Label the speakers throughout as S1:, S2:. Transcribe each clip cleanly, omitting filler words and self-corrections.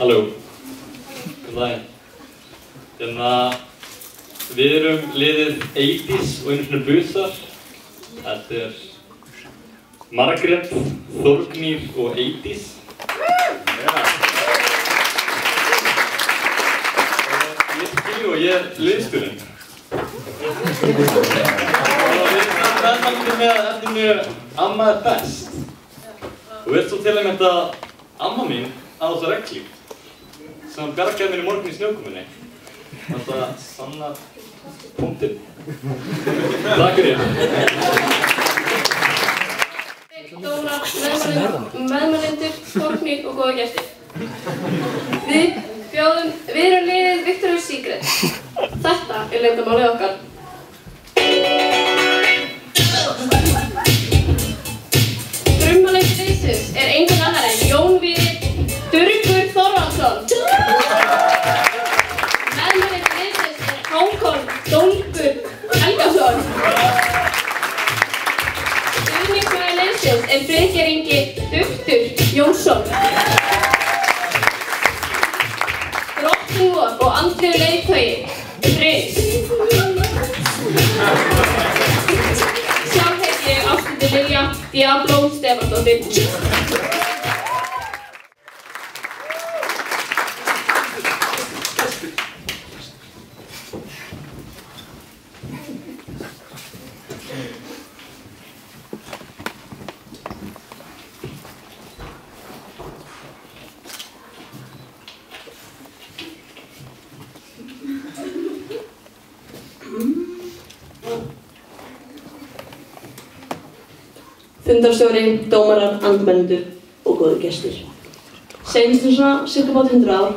S1: Halló. Góðan daginn. Við erum liðið 80s og einu svona busar. Þetta Margrét, Þórgnýr og 80s. Ég Gylfi og ég liðsstjórinn. Og við erum meðmæltir með efninu Amma best. Og við svo til að mynda amma mín á þessu reglíf sem bjargaði mér í morgun í snjókomunni. Þetta sannar punktinn. Takk fyrir.
S2: Dóra, meðmælendur, Þórgnýr og góða gestir. Við erum liðið Victoria's Secret. Þetta leyndarmálið okkar. Frummálið liðsins enginn annar en Jón Víðir Durgur Þorvaldsson. Meðmælið liðsins Hákon Dólgur Helgason. Stuðningsmaður liðsins Friðgeir Ingi Duftur Jónsson. Drottning vor og andlegur leiðtogi Prins. Sjálf heiti ég Ásthildur Lilja Diabló Stefánsdóttir.
S3: Fundarstjóri, dómarar, andmælendur og góðir gestir. Seinustu svona cirka bát 100 ár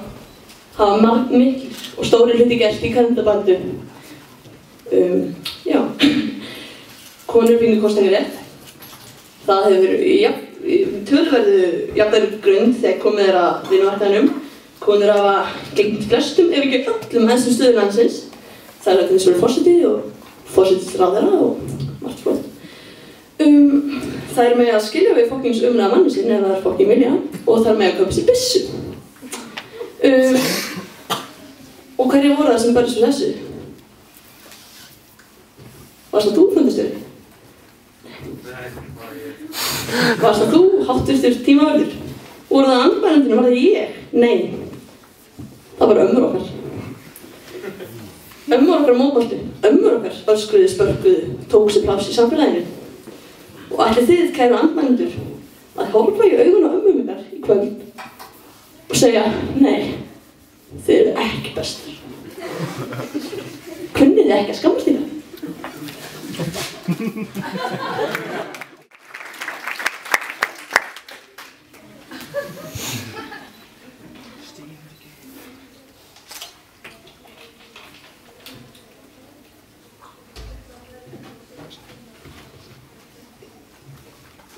S3: hafa mikil og stóri hluti gerst í kvennabaráttu. Konur fengu kosningarétt. Það hefur töluverðu jafnvel grund þegar komið að vinnumarkaðinum. Konur hafa gegnt flestum, ef ekki öllum hæstu stöðum landsins. Það er eins og forseti og forsætisráðherra og margt flott. Það með að skilja við fokkings umræða manni sín ef það fokking vilja og það með að kaupa sér byssu. Og hverju voru það sem börjast fyrir þessu? Varst það þú, fundarstjóri? Varst það þú, háttvirtur tímavörður? Voru það andmælendurinn, var það ég? Nei. Það var ömmur okkar. Ömmur okkar mótmæltu. Ömmur okkar öskruðu, spörkuðu, tók sér pláss í samfélaginu. Og ætlið þið, kæru andmælendur, að horfa í augun á ömmu minnar í kvöld og segja, nei, þið eru ekki bestar. Kunnið þið ekki að skammast þína?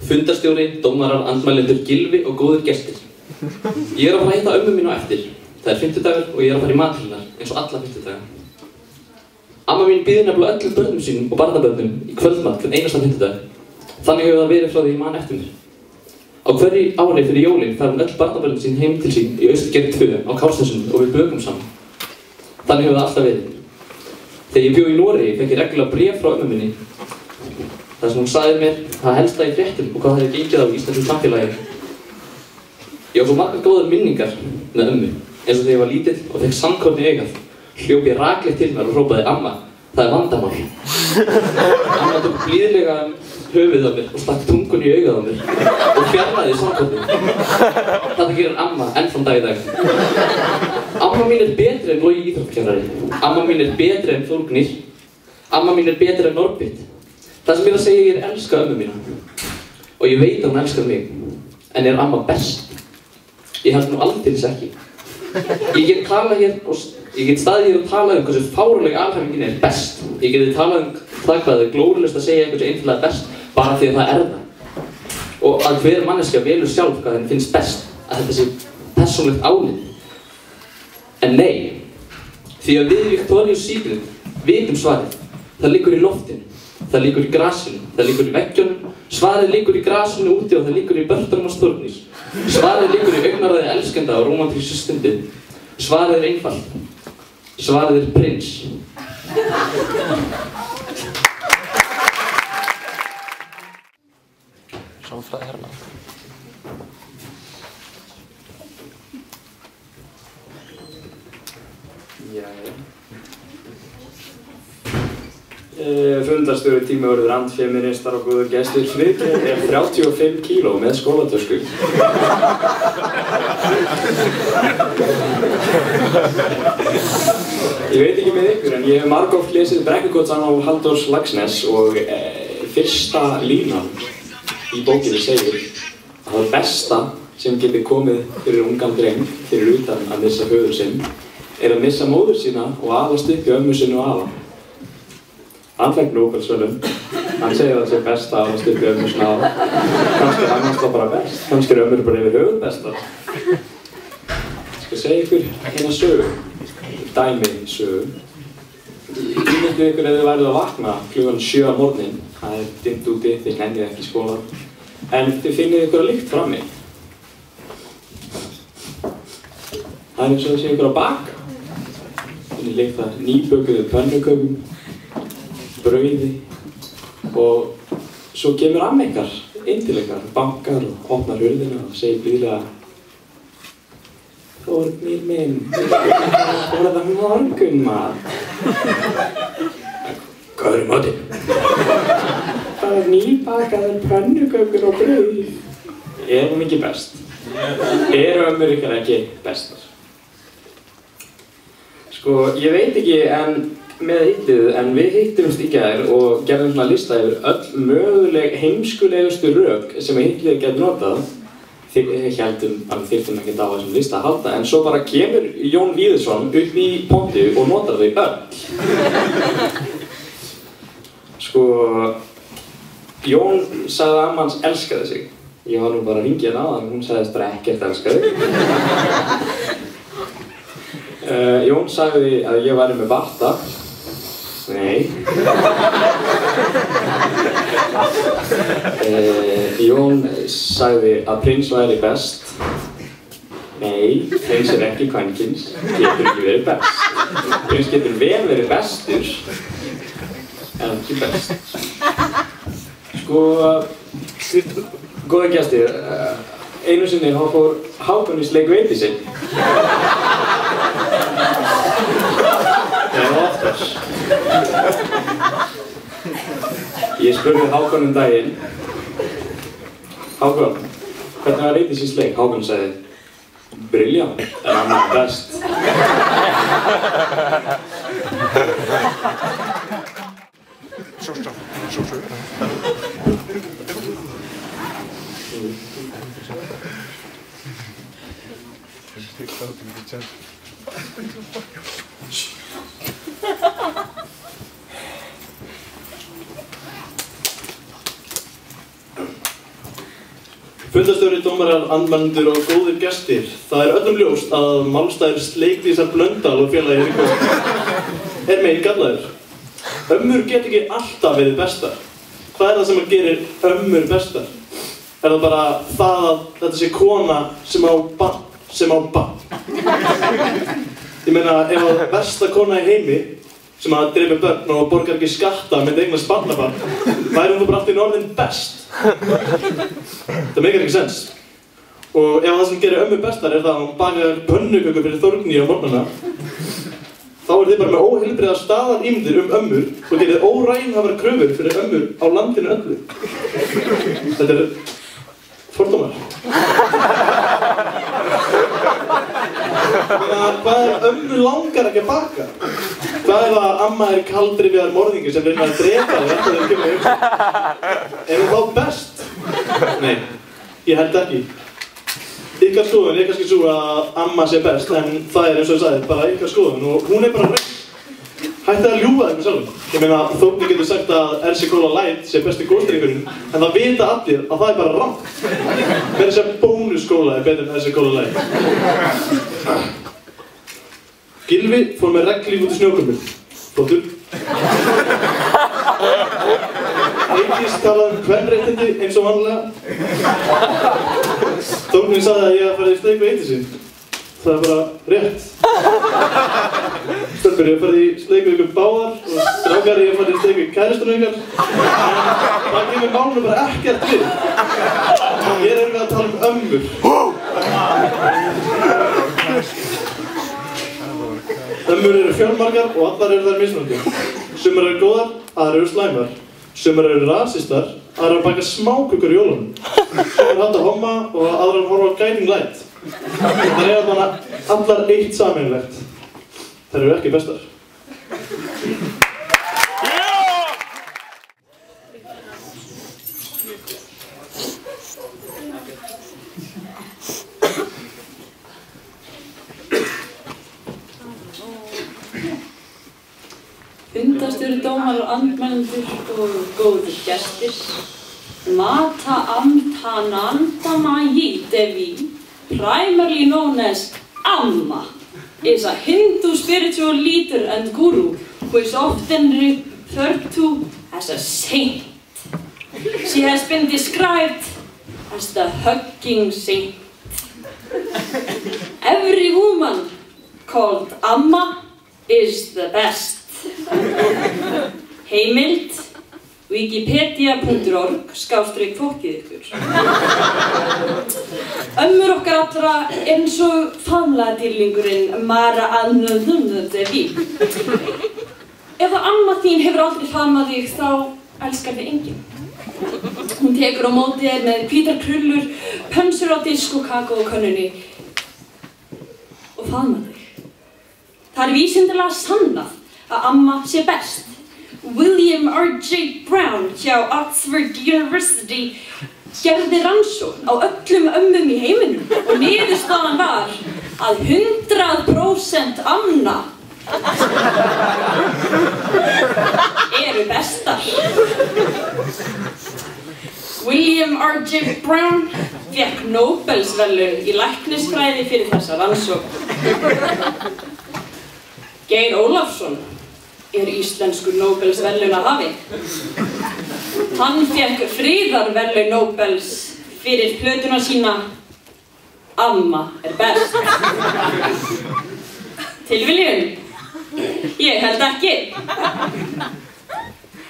S4: Fundarstjóri, dómarar, andmælendur, Gylfi og góðir gestir. Ég að fara að hitta ömmu mín á eftir. Það er fimmtudagur og ég að fara í mat til hennar, eins og alla fimmtudaga. Amma mín býður nefnilega öllum börnum sínum og barnabörnum í kvöldmat hvern einasta fimmtudag. Þannig hefur það verið frá því ég man eftir mér. Á hverju ári fyrir jólin fær hún öll barnabörnum sín heim til sín í Austurgerði 2 á Kársnesinu og við bökum saman. Þannig hefur það alltaf verið. Þegar ég bjó í Noregi fékk ég reglulega bréf frá ömmu minni. Það sem hún sagði mér það helsta í fréttum og hvað það hefði gengið á í íslensku samfélagi. Ég á svo margar góðar minningar með ömmu, eins og þegar ég var lítill og fekk sandkorn í augað. Hljóp ég rakleitt til mér og hrópaði, amma, það er vandamál. Amma tók blíðlega höfuðið á mér og stakk tungun í augað á mér og fjarlæði sandkornið. Þetta gerir amma enn þann dag í dag. Amma mín er betri en Logi íþróttakennari. Amma mín er betri en Þórgnýr. Amma mín er betri en Norbit. Það sem ég að segja, ég elska ömmu mína. Og ég veit að hún elskar mig. En er amma best? Ég held nú aldeilis ekki. Ég get staðið hér og talað hversu fáránleg alhæfingin er best. Ég geti talað það hvað það er glórulaust að segja eitthvað sem einfaldlega best, bara því að það er það. Og að hver manneskja velur sjálf hvað henni finnst best, að þetta sé persónlegt álit. En nei, því að við Victoria's Secret vitum svarið. Það liggur í loftinu. Það liggur í grasinu, það liggur í veggjónum, svarið liggur í grasinu úti og það liggur í börnunum og Þórgnýr. Svarið liggur í augnaráði elskenda á rómantísku stundu. Svarið er einfalt. Svarið er prins.
S5: Sálfræði herna.
S6: Fundarstjóri tímavörður andfeministar og góður gestir. Friðgeir er 35 kíló með skólatösku. Ég veit ekki með ykkur en ég hef margoft lesið Brekkukotsan á Halldórs Laxness og fyrsta línan í bókinni segir að það besta sem getur komið fyrir ungan dreng fyrir utan að missa föður sinn er að missa móður sína og alast upp í ömmu sinni og afa. Hann fekk Nóbelsverðlaun. Hann segir að það sé best að alast upp í ömmu sinni og afa. Kannski er hann alltaf bara best. Kannski er ömmur bara yfir höfuð bestar. Ég skal segja ykkur hérna sögu. Dæmi sögu. Ímyndið ykkur ef þið værið að vakna klukkan 7 á morgnin. Það er dimmt úti, þið nennið ekki í skólann. En þið finnið ykkur að lykt frammi. Það er eins og það sé ykkur að baka. Þið lykt að nýbökuðu pönnukökum, brauði og svo kemur amma ykkar inn til ykkar, bankar og opnar hurðina og segir blíðlega Þórgnir minn, borða morgunmat. Hvað er í matinn? Það er nýbakaðar pönnukökur og brauð. Er hún ekki best? Eru ömmur ykkar ekki bestar? Sko, ég veit ekki en með hittið, en við hittumst í gær og gerðum svona lista yfir öll möguleg heimskulegustu rök sem Hitler gæti notað. Þið héldum að við þyrftum ekkert á þessum lista að halda, en svo bara kemur Jón Víðisson upp í pontu og notar þau öll. Sko, Jón sagði að amma hans elskaði sig. Ég var nú bara að hringja hérna áðan, hún sagðist bara ekkert elskaði. Jón sagði að ég væri með barta. Nei. Jón sagði að prins væri best. Nei, prins er ekki kvenkins, getur ekki verið best. Prins getur vel verið bestur, en ekki best. Sko, góða gestir, einu sinni þá fór Hákon í sleik veiti sinn. Eða oftar. Ég spurði Hákon daginn. Hákon, hvernig var Eydís í sleik? Hákon sagði, brilljant, en hann er best.
S1: Fundarstjóri, dómarar, andmælendur og góðir gestir. Það er öllum ljóst að málstæður Sleikdísar Blöndal og félagi er megin gallaður. Ömmur get ekki alltaf verið bestar. Hvað er það sem gerir ömmur bestar? Er það bara það að þetta sé kona sem á barn, Ég meina, ef að versta kona í heimi sem að drepa börn og borgar ekki skatta með eignast barnabarn, væri hún bara allt í orðin best. Það meikar ekki sens. Og ef það sem gerir ömmur bestar er það að hún bakar pönnukökur fyrir Þórgnýju á morgnana, þá er þið bara með óheilbrigðar staðarímyndir ömmur og gerir óraunhæfar kröfur fyrir ömmur á landinu öllu. Þetta er fordómar. Hvað er ömmur langar ekki að baka? Hvað er að amma er kaldrifjaðar morðingi sem reynir að drepa þig eftir þegar kemur í hugsun? Er hún þá best? Nei, ég held ekki. Ykkar skoðun er kannski svo að amma sé best, en það er eins og ég sagði, bara ykkar skoðun og hún er bara hrein. Hættið að ljúga þeim sjálfum. Ég meina, Þórgnýr getur sagt að RC Cola Light sé besti góðstrykurinn, en það vita allir að það er bara rangt. Meira sem bónuskóla er betur en RC Cola Light. Gylfi fór með regnhlíf út í snjóköpun. Flottur. Eydís talaði kvenréttindi eins og vanlega.
S5: Þórnin sagði að ég að fara í sleik við Eydísi. Það er bara rétt. Stelpur, ég hef farið í sleik við ykkur báðar og strákar, ég hef farið í sleik við kærustunum ykkar. Það kemur málunum bara ekkert við. Hér erum við að tala um ömmur. Ömmur eru fjölmargar og allar eru þær mismunandi. Sumar eru góðar, aðrar eru slæmar. Sumar eru rasistar, aðrar baka smákökur í jólunum. Sumar halda homma og aðrar horfa á Guiding Light. Það er bara allar eitt sameiginlegt. Þær eru ekki bestar.
S7: Fundarstjóri, dómarar, andmælendur og góðir gestir. Mata Amtanandamayi Devi, primarily known as Amma, is a Hindu spiritual leader and guru who is often referred to as a saint. She has been described as the hugging saint. Every woman called Amma is the best. Heimild wikipedia.org/fókið ykkur. Ömmur okkar allra eins og faðmlagadýrlingurinn Mara Devi. Ef amma þín hefur aldrei faðmað þig þá elskar þig enginn. Hún tekur á móti þér með hvítar krullur, pönsur á disk og kakókönnunni og faðmar þig. Það er vísindalega sannað að amma sé best. William R.J. Brown hjá Oxford University gerði rannsókn á öllum ömmum í heiminum og niðurstaðan var að 100% amma eru bestar. William R.J. Brown fékk Nóbelsverðlaun í læknisfræði fyrir þessa rannsókn. Geir Ólafsson er íslenskur Nóbelsverðlaunahafi. Hann fékk friðarverðlaun Nóbels fyrir plötuna sína Amma er best. Tilviljun? Ég held ekki.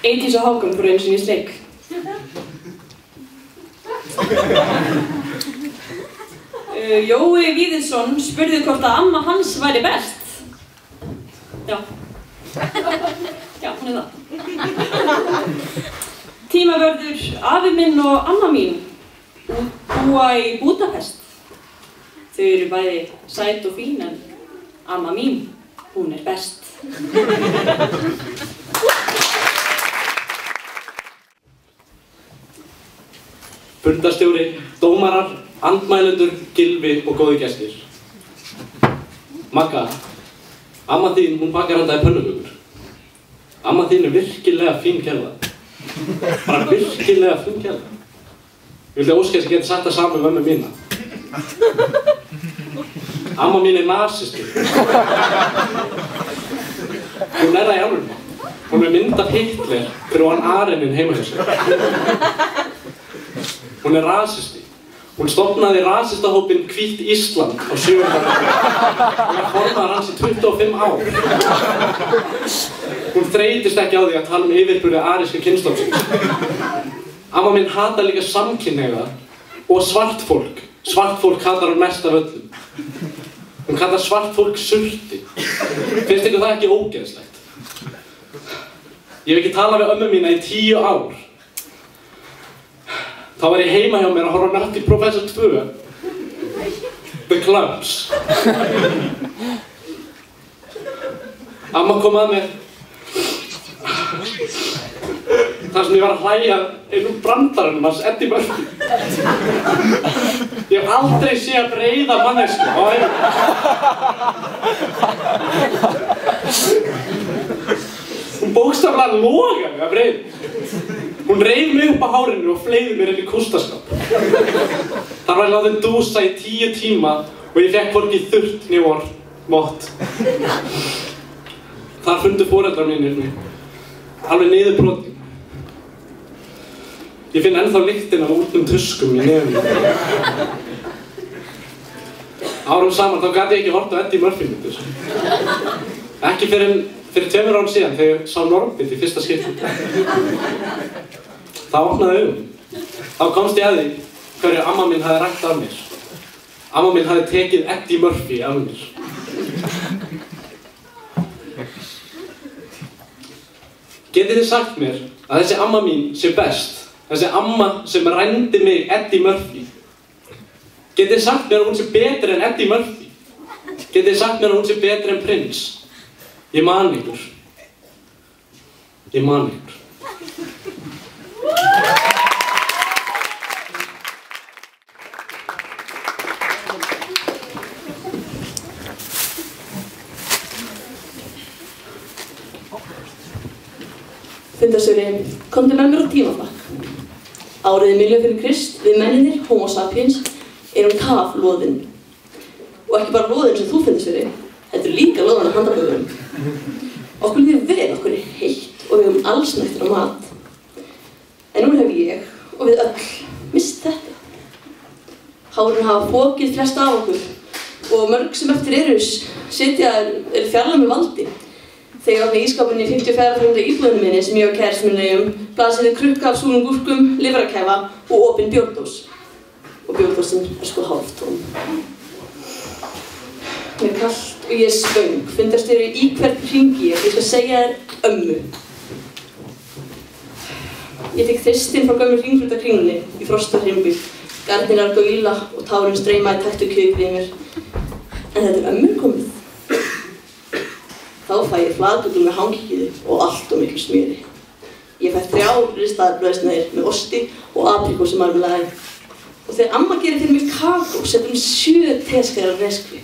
S7: Eydís og Hákon fóru einu sinni í sleik. Jói Víðisson spurði hvort að amma hans væri best. Já. Já, hún er það. Tímavörður, afi minn og amma mín búa í Búdapest. Þau eru bæði sæt og fín en amma mín, hún er best.
S1: Fundarstjóri, dómarar, andmælendur, Gylfi og góðir gestir. Magga, amma þín, hún bakar handaði pönnukökur. Amma þín er virkilega fín kærða. Bara virkilega fín kærða. Ég vildi óska þess að geta sagt það saman með mömmu mína. Amma mín er nasisti. Hún er það í alvörunni. Hún er mynd af Hitler fyrir hann Areninn heima hjá sér. Hún er rasisti. Hún stofnaði rasistahópinn Hvítt Ísland á 7. ára. Hún var formaður hans í 25 ár. Hún þreytist ekki á því að tala um yfirburði aríska kynslóðsins. Amma mín hatar líka samkynhneigða og svart fólk. Svart fólk hatar hún mest af öllum. Hún kallar svart fólk surti. Finnst ykkur það ekki ógeðslegt? Ég hef ekki talað við ömmu mína í 10 ár. Þá var ég heima hjá mér að horfa Nutty Professor 2. The Clubs. Amma kom að mér þar sem ég var að hlæja einum brandaranum hans Eddie Murphy. Ég hef aldrei séð breiða mannesku á ævinni. Hún bókstaflega logaði mig af reiði. Hún reif mig upp á hárinu og fleygði mér inn í kústaskáp. Þar var ég látinn dúsa í 10 tíma og ég fekk hvorki þurrt né vott. Þar fundu foreldrar mínir mig alveg niðurbrotin. Ég finn ennþá lyktina af útnum tuskum í nefinu.
S8: árum saman þá gat ég ekki hort á Eddie Murphy myndir. Ekki fyrir 2 árum síðan þegar ég sá Norbit í fyrsta skipti. Það opnaði augun. Þá komst ég að því hverju amma mín hafði rætt af mér. Amma mín hafði tekið Eddie Murphy af mér. Getið þið sagt mér að þessi amma mín sé best? Þessi amma sem rændi mig Eddie Murphy. Getið þið sagt mér að hún sé betri en Eddie Murphy? Getið þið sagt mér að hún sé betri en Prince? Ég man ykkur. Ég man ykkur.
S3: Fundarstjóri, komdu með mér á tímaflakk. Árið miljón fyrir Krist, við menninir, Homo sapiens, erum kafloðin. Og ekki bara loðin sem þú fundarstjóri, þetta líka loðan af handarböðurum. Okkur líður vel, okkur heitt og við höfum allsnægtir á mat. En nú hef ég, og við öll, misst þetta. Hárin hafa fokið flest af okkur og mörg sem eftir eru fjarlæg með valdi. Þegar ég opnaði ísskápinn í 54 íbúðunum minni sem ég og kærastinn minn eigum, blasir krukka af súrum gúrkum, lifrakefa og opin bjórdós. Og bjórdósin sko hálftóm. Mér er kalt og ég er svöng. Fundarstjóri, í hvern hringi ég skal segja þér ömmu. Ég tek þristinn frá gömul hringflutakringlunni í frostarhrimbi. Gardínar gaula og tárin streyma í takt og kjökrið í mér. En þetta er ömmu komið. Þá fæ ég flatbökur með hangikjöti og allt og miklu smjöri. Ég fæ 3 ristaðar brauðsneiðir með osti og aprikósumarmelaði. Og þegar amma gerir fyrir mig kakó, setur hún 7 teskeiðar af neskvi.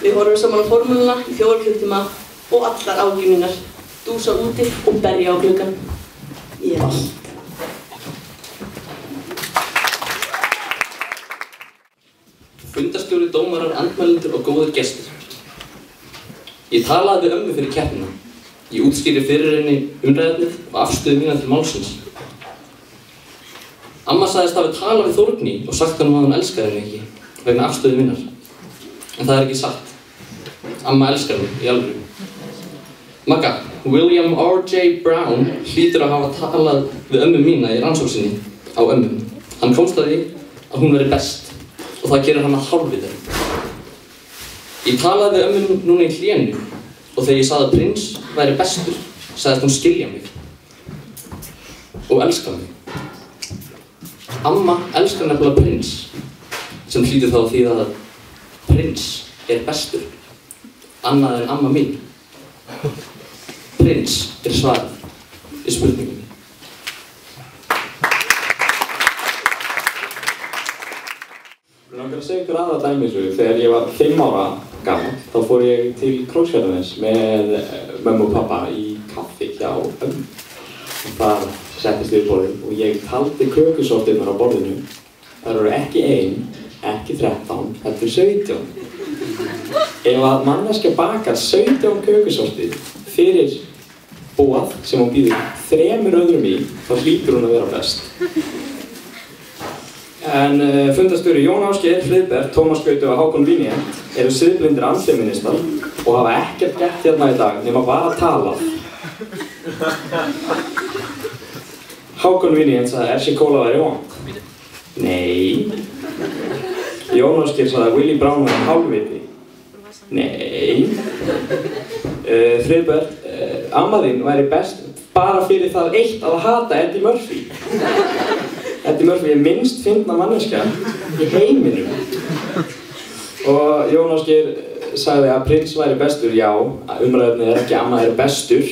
S3: Við horfum saman á formúluna í 4 klukkutíma og allar áhyggjur mínar dúsa úti og berja á gluggann. Ég er allt.
S4: Fundarstjóri, dómarar, andmælendur og góðir gestir. Ég talaði við ömmu fyrir keppnina. Ég útskýrði fyrir henni umræðefnið og afstöðu mína til málsins. Amma sagðist hafi talað við Þórný og sagt honum að hún elskaði henni ekki vegna afstöðu minnar. En það er ekki satt. Amma elskar mig í alvöru. Magga, William R.J. Brown hlýtur að hafa talað við ömmu mína í rannsókninni á ömmu. Hann komst að því að hún veri best og það gerir hann að hálfvita. Ég talaði við ömmu núna í hlénu og þegar ég sagði að Prince væri bestur, sagðist hún skilja mig og elska mig. Amma elskar nefnilega Prince, sem hlýtur þá að þýða að Prince er bestur, annað en amma mín. Prince er svarið í spurningunni.
S6: Ég langar að segja ykkur aðra dæmi þessu. Þegar ég var 5 ára gamall, þá fór ég til Króksfjarðarness með mömmu og pappa í kaffi hjá ömmu. Þar settist við borðið og ég taldi kökusortirnar á borðinu. Það eru ekki 1, ekki 13, heldur 17. Ef að manneskja bakar 17 kökusortir fyrir boð sem hún býður 3 öðrum í, þá hlýtur hún að vera best. En fundarstjóri Jón Ásgeir, Friðbert, Tómas Gauti og Hákon Víniend eru siðblindir andfeministar og hafa ekkert gert hérna í dag nema bara að tala. Hákon Víniend sagði að Ersi Kóla væri vond. Nei. Jón Ásgeir sagði að Willie Brown væri hálfviti. Nei. Friðbert, amma þín væri best bara fyrir það eitt að hata Eddie Murphy. Eddie Murphy er minnst fyndna manneskja í heiminum. Og Jón Ásgeir sagði að Prince væri bestur. Já, umræðefnið er ekki amma er bestur.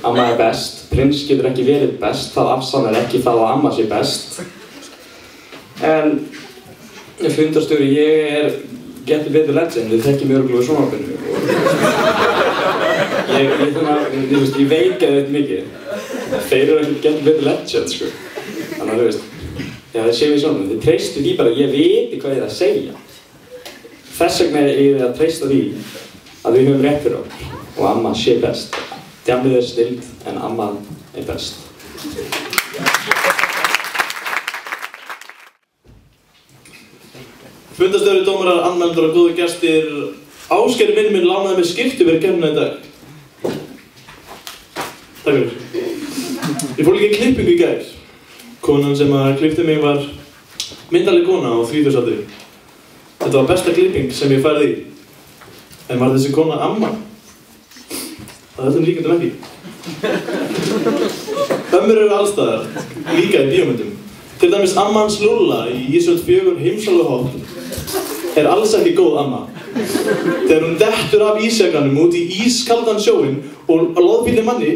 S6: Amma er best. Prince getur ekki verið best. Það afsannar ekki það að amma sé best. En fundarstjóri, ég Gettu Betur Legend, þið þekkið mig örugglega úr sjónvarpinu. Ég veika þetta mikið. Þeir eru ekkert Gettu Betur Legend, sko. Þannig að þú veist, já það séu við svona, þið treystu því bara að ég viti hvað ég er að segja. Þess vegna er ég að treysta því að við höfum rétt fyrir okkur og amma sé best. Djamið er snild en amma er best.
S5: Fundarstjóri, dómarar, anmeldendur og góðir gestir, Ásgeir minn lánaði mér skyrtu fyrir kemna í dag. Takk fyrir. Ég fór líka í klippingu í gær. Konan sem klippti mig var myndarleg kona á 30-aldri. Þetta var besta klipping sem ég færði í. En var þessi kona amma? Það er líkindum ekki. Ömmur eru allstaðar, líka í bíómyndum. Til dæmis amma hans Lúlla í Ísöld 4 Heimsálfuhótt er alls ekki góð amma. Þegar hún dettur af ísjakanum út í ískaldan sjóinn og loðfíli manni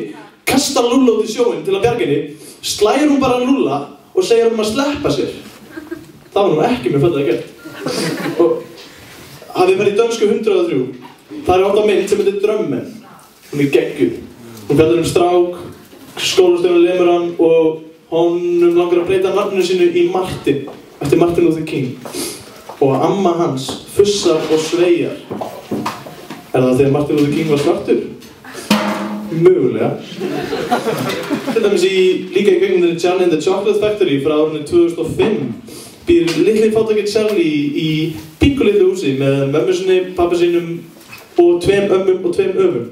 S5: kastar Lúlla út í sjóinn til að bjarga henni, slægir hún bara Lúlla og segir að sleppa sér. Það var nú ekki með fallega gert. Og hafið farið í dönsku 103. Það er átt á mynd sem heitir Drömmen. Hún er geggjuð. Hún fjallar strák, skólastjórinn lemur hann og honum langar að breyta nafninu sínu í Martin, eftir Martin Luther King. Og amma hans fussar og sveigjar. Er það þegar Martin Luther King var svartur? Mögulega. Til dæmis líka í kvikmyndinni Charlie and the Chocolate Factory frá árinu 2005 býr litli fátæki Charlie í pínkulitlu húsi með mömmu sinni, pappa sínum og 2 ömmum og 2 öfum.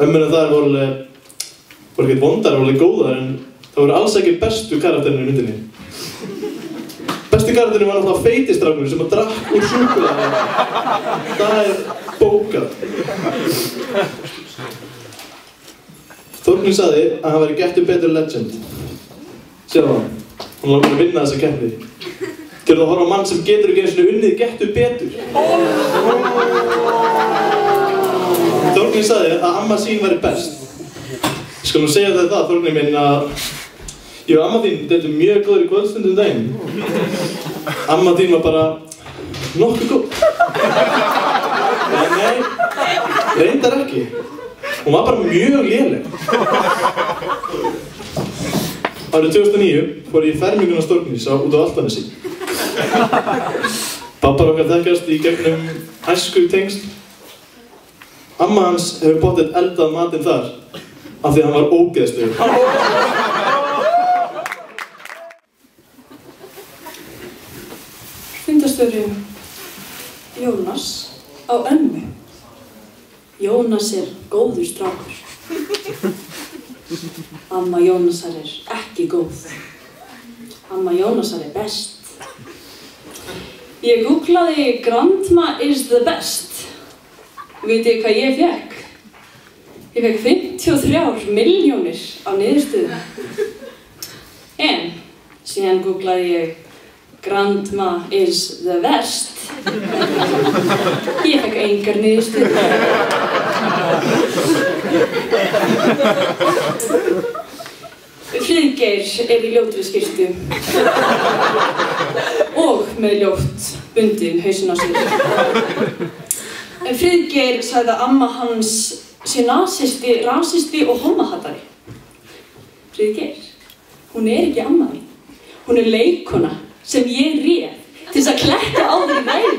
S5: Ömmuna þar voru ekkert vondar, voru alveg góðar, en það voru alls ekki bestu karakterinu í myndinni. Besti karakterinu var náttúrulega feitistrákurinn sem drakk úr súkkulaði. Það er bókað. Þórgnir sagði að hann væri Gettu Betur legend. Sjáðu hann, hann langar að vinna þessa keppni. Gerðu að horfa á mann sem getur ekki einu sinni unnið Gettu Betur. Þórgnir sagði að amma sín væri best. Ég skal nú segja það, Þórgnir minn, að ég og amma þín deildu mjög góður í kvöldstundum daginn. Amma þín var bara nokkuð góð. Nei, reyndar ekki. Hún var bara mjög léleg. Árið 2009 fór ég í ferminguna Stórgnís út á Álftanesi. Pappar okkar þekkjast í gegnum æskutengsl. Amma hans hefur pottþétt eldað matinn þar af því að hann var ógeðslegur.
S7: Fundarstjóri Jónas á ömmu. Jónas er góður strákur. Amma Jónasar er ekki góð. Amma Jónasar er best. Ég googlaði Grandma is the best. Vitið hvað ég fékk? Ég fékk 53 milljónir á niðurstöðu. En síðan googlaði ég Grandma is the best. Ég fekk engar niðurstöður. Friðgeir er í ljótri skyrtu og með ljótt bundinn hausinn á sér. Friðgeir sagði að amma hans sé nasisti, rasisti og homohatari. Friðgeir, hún er ekki amma mín. Hún er leikkona sem ég réð til þess að klekka á þér í væri.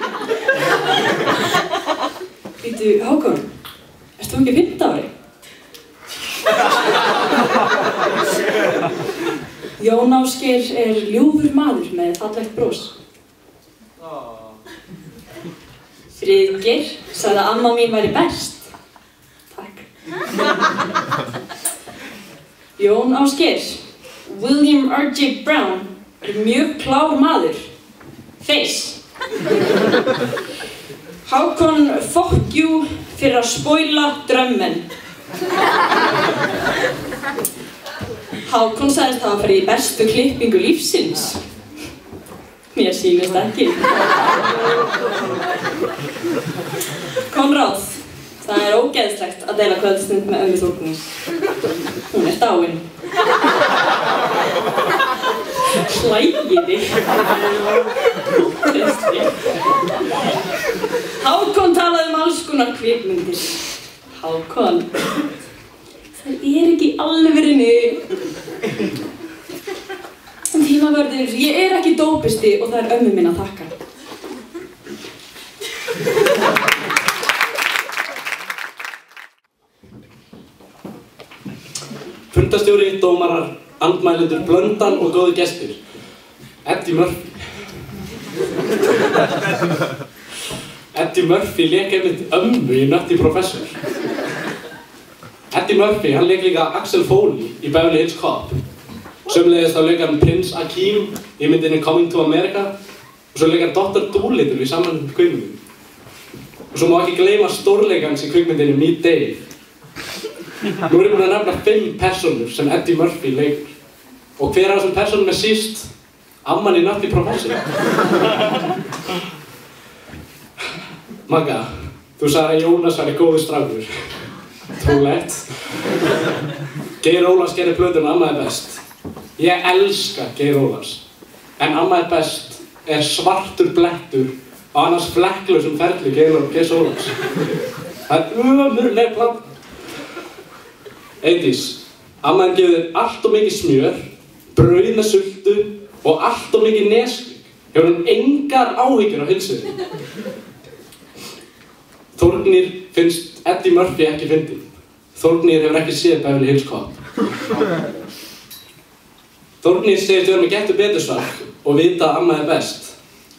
S7: Býtu, Hákon, ert þú ekki 15 ári? Jón Ásgeir er ljúfur maður með fallegt bros. Friðgeir sagði að amma mín væri best. Takk. Jón Ásgeir, William R.J. Brown er mjög klár maður. Face. Hákon, fuck you fyrir að spoila Drömmen. Hákon sagðist að hann fari í bestu klippingu lífsins. Mér sýnist ekki. Konráð, það er ógeðslegt að deila kvöldstund með ömmu Þórgnýs. Hún er dáin. Hlægiði. Hákon talaði alls konar kvikmyndir. Hákon, það ekki alvörinni. Tímavörður, ég ekki dópisti og það ömmu mín að þakka.
S8: Fundarstjóri, dómarar, andmælendur, Blöndal og góðir gestir. Eddie Murphy. Eddie Murphy lék einmitt ömmu í Nutty Professor. Eddie Murphy, hann lék líka Axel Foley í Beverly Hills Cop. Sömuleiðis þá lék hann Prince Akeem í myndinni Coming to America og svo lék hann Dr. Dolittle í saman kvikmyndinni. Og svo má ekki gleyma stórleikans í kvikmyndinni Meet Dave. Nú er ég búinn að nefna 5 persónur sem Eddie Murphy leikur. Og hver af þessum persónum er síst? Amman í Nutty Professor. Magga, þú sagði að Jónas væri góður strákur. Trúlegt. Geir Ólafs gerir plötuna Amma er best. Ég elska Geir Ólafs. En Amma er best er svartur blettur á annars flekklausum ferli Geirs Ólafs. Það er ömurleg plata. Eydís, Amma gefur þér allt of mikið smjör, brauð með sultu og allt of mikið nesling. Hefur hún engar áhyggjur á heilsunni. Þórgnýr finnst Eddie Murphy ekki fyndinn. Þórgnýr hefur ekki séð Beverly Hills Cop. Þórgnýr segist vera með Gettu betur svak og vita að Amma er best.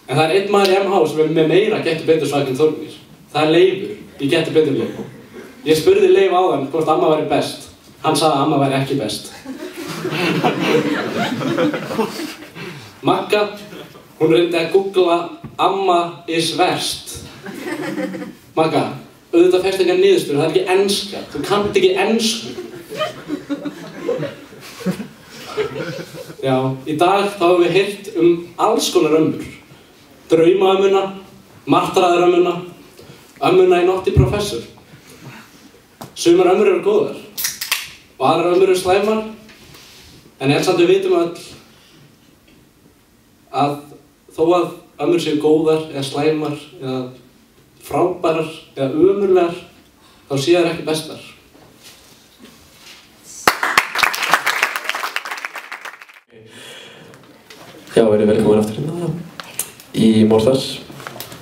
S8: En það er einn maður í MH sem er með meira Gettu betur svak en Þórgnýr. Það er Leifur í Gettu betur leik. Ég spurði Leif áðan hvort Amma væri best. Hann sagði að Amma væri ekki best. Magga, hún reyndi að googla Amma is verst. Magga, auðvitað fæst engar niðurstöður, það er ekki enska. Þú kannt ekki ensku. Já, í dag þá höfum við heyrt alls konar ömmur. Draumaömmuna, martraðarömmuna, ömmuna í Nutty Professor. Sumar ömmur eru góðar og aðrar ömmur eru slæmar, en samt við vitum öll að þó að ömmur séu góðar eða slæmar eða frábærar eða ömurlegar, þá séu þær ekki bestar.
S9: Já, verið velkomin aftur hérna í Morðar.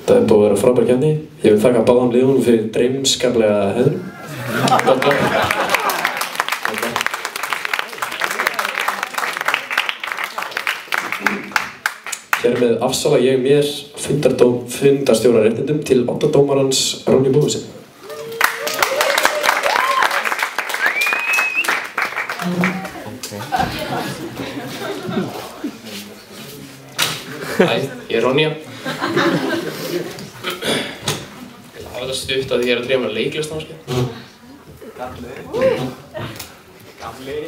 S9: Það er búið að vera frábær keppni. Ég vil þakka báðum liðunum fyrir dreymskaplega hegðun. Hér með afsala ég mér fundarstjóraréttindum til 8 dómarans Ronny Bóðusen.
S10: Hæ, ég er Ronja. Ég vil hafa þetta stutt að ég er að dreyma leiklist náttúrulega. Gamli.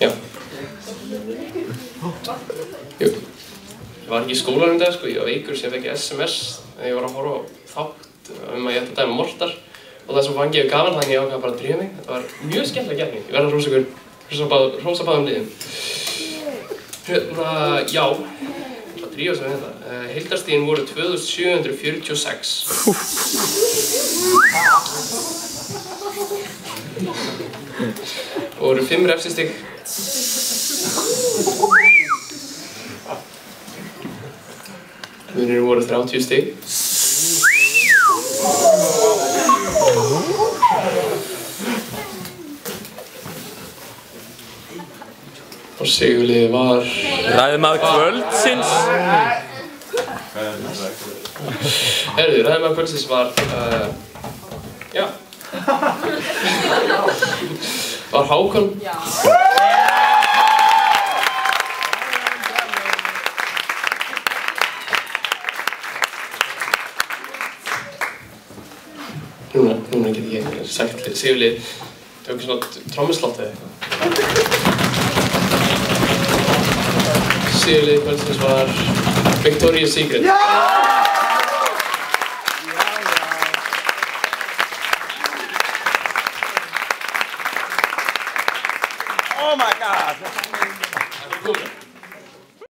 S10: Já. Jú. Ég var ekki í skólanum dag sko, ég var veikur sem ég fekk SMS þegar ég var að horfa á þátt að ég ætti að dæma mortar og það er svo vangi yfir gaman þannig ég ákvað bara að drífa mig. Þetta var mjög skemmtileg keppni. Ég verð að hrósa báðum liðum. Já. Drífa sem við þetta. Heildarstigin voru 2746. Og voru 5 refsistig. Munir voru 30 stig. Og sigurliðið var...
S11: Ræðumaður kvöldsins!
S10: Herðu, ræðumaður kvöldsins var... Já. Var Hákon. Núna get ég ekki sagt sigurlið. Það er ekki svona trommuslátt eða eitthvað. Sigurlið kvöldsins var Victoria's Secret.
S11: Oh my god!